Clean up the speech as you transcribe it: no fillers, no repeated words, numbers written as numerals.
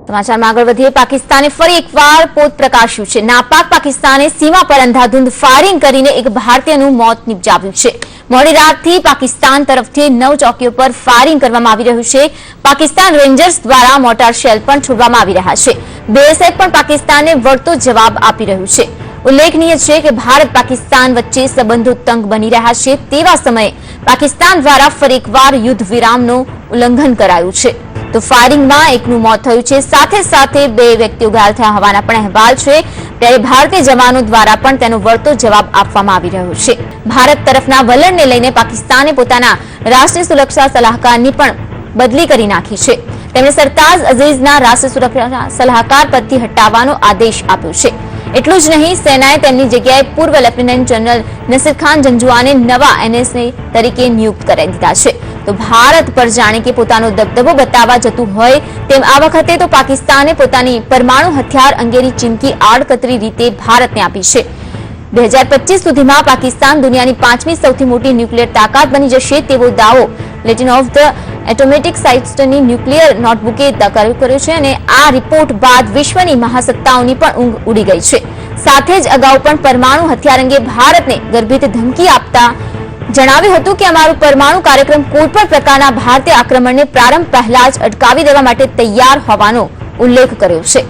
સમાચારમાં આગળ વધીએ। પાકિસ્તાને ફરી એકવાર પોત પ્રકાશ્યું છે। નાપાક પાકિસ્તાને સીમા પર અંધાધૂંધ ફાયરિંગ કરીને એક ભારતીયનું મોત નિપજાવ્યું છે। મોડી રાતથી પાકિસ્તાન તરફથી 9 ચોકીઓ પર ફાયરિંગ કરવામાં આવી રહ્યું છે। પાકિસ્તાન રેન્જર્સ દ્વારા મોર્ટાર શેલ પણ છોડવામાં આવી રહ્યા છે। બીએસએફ પણ પાકિસ્તાનને વળતો જવાબ આપી રહ્યું છે। ઉલ્લેખનીય છે કે ભારત પાકિસ્તાન વચ્ચે સંબંધો તંગ બની રહ્યા છે તેવા સમયે પાકિસ્તાન દ્વારા ફરી એકવાર યુદ્ધ વિરામનું ઉલ્લંઘન કરાયું છે। તો ફાયરિંગમાં એકનું મોત થયું છે, સાથે સાથે 2 વ્યક્તિઓ ઘાયલ થયા હોવાના પણ અહેવાલ છે। ત્યારે ભારતીય જવાનો દ્વારા પણ તેનો વળતો જવાબ આપવામાં આવી રહ્યો છે। ભારત તરફના વલણને લઈને પાકિસ્તાને પોતાના રાષ્ટ્રીય સુરક્ષા સલાહકારની પણ બદલી કરી નાખી છે। તેમણે સરતાજ અઝીઝના રાષ્ટ્રીય સુરક્ષા સલાહકાર પદથી હટાવવાનો આદેશ આપ્યો છે। એટલું જ નહીં, સેનાએ તેમની જગ્યાએ પૂર્વ લેફ્ટનન્ટ જનરલ નસીર ખાન જંજુઆને નવા એનએસએ તરીકે નિયુક્ત કરી દીધા છે। તો ભારત પર જાણે કે પોતાનો દબદબો બતાવવા જતું હોય તેમ આ વખતે તો પાકિસ્તાને પોતાની પરમાણુ હથિયાર અંગેની ચીમકી આડકતરી રીતે ભારતને આપી છે। 2025 સુધીમાં પાકિસ્તાન દુનિયાની 5મી સૌથી મોટી ન્યુક્લિયર તાકાત બની જશે તેવો દાવો લેટિન ઓફ ધ એટોમેટિક સાયન્સની ન્યુક્લિયર નોટબુકે કર્યો છે। અને આ રિપોર્ટ બાદ વિશ્વની મહાસત્તાઓની પણ ઊંઘ ઉડી ગઈ છે। સાથે જ અગાઉ પણ પરમાણુ હથિયાર અંગે ભારતને ગર્ભિત ધમકી આપતા જણાવ્યું હતું કે અમારું પરમાણુ કાર્યક્રમ કોઈપણ પ્રકારના ભારતીય આક્રમણને પ્રારંભ પહેલા જ અટકાવી દેવા માટે તૈયાર હોવાનો ઉલ્લેખ કર્યો છે।